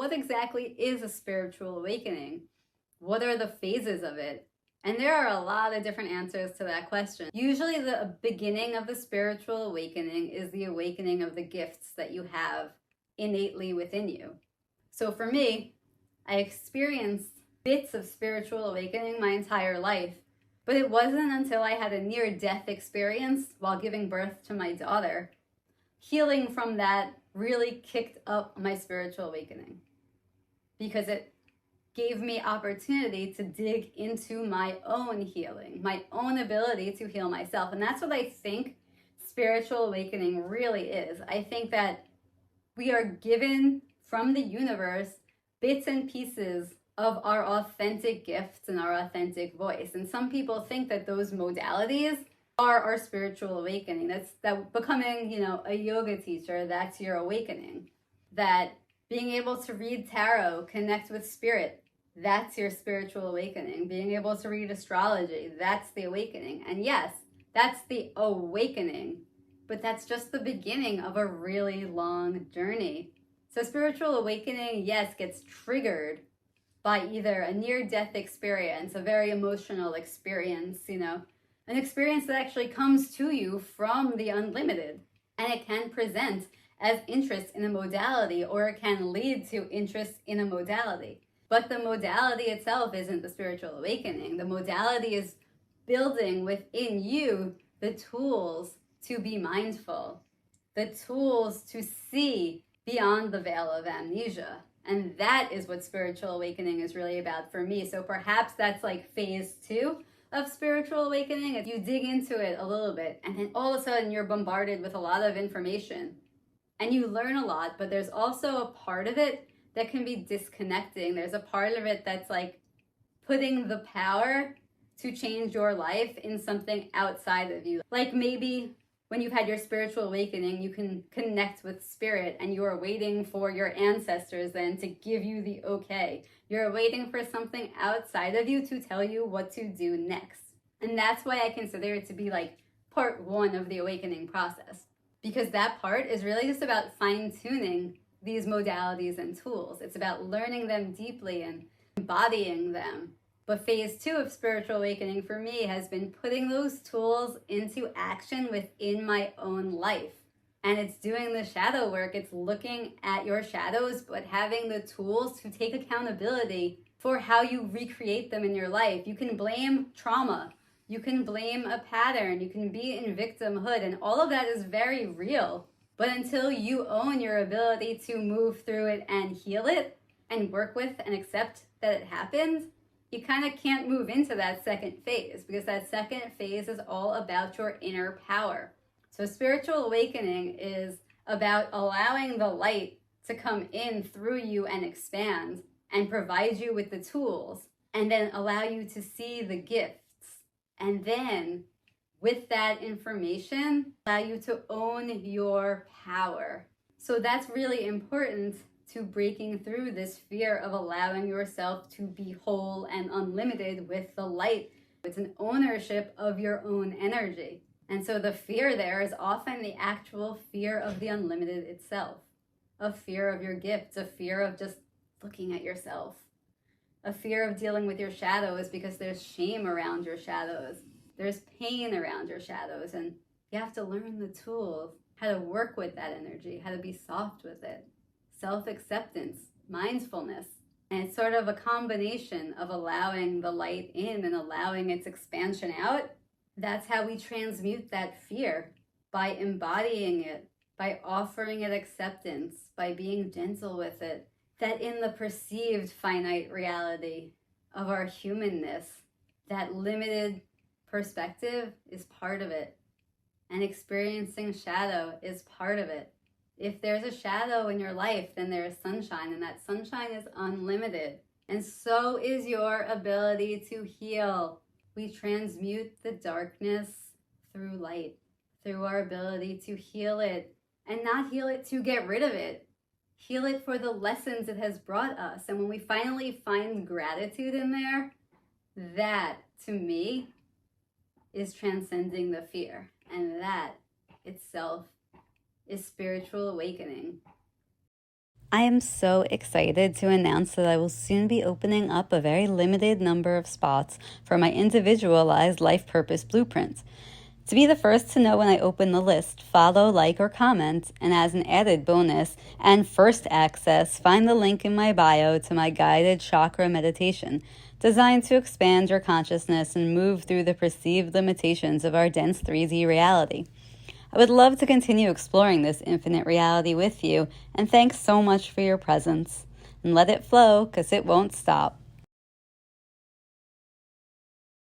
what exactly is a spiritual awakening? What are the phases of it? And there are a lot of different answers to that question. Usually the beginning of the spiritual awakening is the awakening of the gifts that you have innately within you. So for me, I experienced bits of spiritual awakening my entire life, but it wasn't until I had a near-death experience while giving birth to my daughter, healing from that really kicked up my spiritual awakening, because it gave me opportunity to dig into my own healing, my own ability to heal myself. And that's what I think spiritual awakening really is. I think that we are given from the universe bits and pieces of our authentic gifts and our authentic voice. And some people think that those modalities are our spiritual awakening. That becoming, a yoga teacher, that's your awakening. That being able to read tarot, connect with spirit, that's your spiritual awakening. Being able to read astrology, that's the awakening. And yes, that's the awakening, but that's just the beginning of a really long journey. So spiritual awakening, yes, gets triggered by either a near-death experience, a very emotional experience, an experience that actually comes to you from the unlimited. And it can present as interest in a modality, or it can lead to interest in a modality. But the modality itself isn't the spiritual awakening. The modality is building within you the tools to be mindful, the tools to see beyond the veil of amnesia. And that is what spiritual awakening is really about for me. So perhaps that's like phase 2 of spiritual awakening. If you dig into it a little bit, and then all of a sudden you're bombarded with a lot of information and you learn a lot, but there's also a part of it that can be disconnecting. There's a part of it that's like putting the power to change your life in something outside of you. Like maybe when you've had your spiritual awakening, you can connect with spirit and you are waiting for your ancestors then to give you the okay. You're waiting for something outside of you to tell you what to do next. And that's why I consider it to be like part 1 of the awakening process, because that part is really just about fine-tuning these modalities and tools. It's about learning them deeply and embodying them. But phase 2 of spiritual awakening for me has been putting those tools into action within my own life. And it's doing the shadow work. It's looking at your shadows, but having the tools to take accountability for how you recreate them in your life. You can blame trauma. You can blame a pattern. You can be in victimhood. And all of that is very real. But until you own your ability to move through it and heal it and work with and accept that it happened, you kind of can't move into that second phase, because that second phase is all about your inner power. So spiritual awakening is about allowing the light to come in through you and expand and provide you with the tools, and then allow you to see the gifts. And then with that information, allow you to own your power. So that's really important to breaking through this fear of allowing yourself to be whole and unlimited with the light. It's an ownership of your own energy. And so the fear there is often the actual fear of the unlimited itself. A fear of your gifts, a fear of just looking at yourself. A fear of dealing with your shadows because there's shame around your shadows. There's pain around your shadows, and you have to learn the tools, how to work with that energy, how to be soft with it. Self-acceptance, mindfulness. And it's sort of a combination of allowing the light in and allowing its expansion out. That's how we transmute that fear, by embodying it, by offering it acceptance, by being gentle with it. That in the perceived finite reality of our humanness, that limited perspective is part of it. And experiencing shadow is part of it. If there's a shadow in your life, then there is sunshine, and that sunshine is unlimited. And so is your ability to heal. We transmute the darkness through light, through our ability to heal it, and not heal it to get rid of it. Heal it for the lessons it has brought us. And when we finally find gratitude in there, that, to me, is transcending the fear. And that itself is spiritual awakening. I am so excited to announce that I will soon be opening up a very limited number of spots for my individualized life purpose blueprint. To be the first to know when I open the list, follow, like, or comment, and as an added bonus and first access, find the link in my bio to my guided chakra meditation, designed to expand your consciousness and move through the perceived limitations of our dense 3D reality. I would love to continue exploring this infinite reality with you, and thanks so much for your presence. And let it flow, because it won't stop.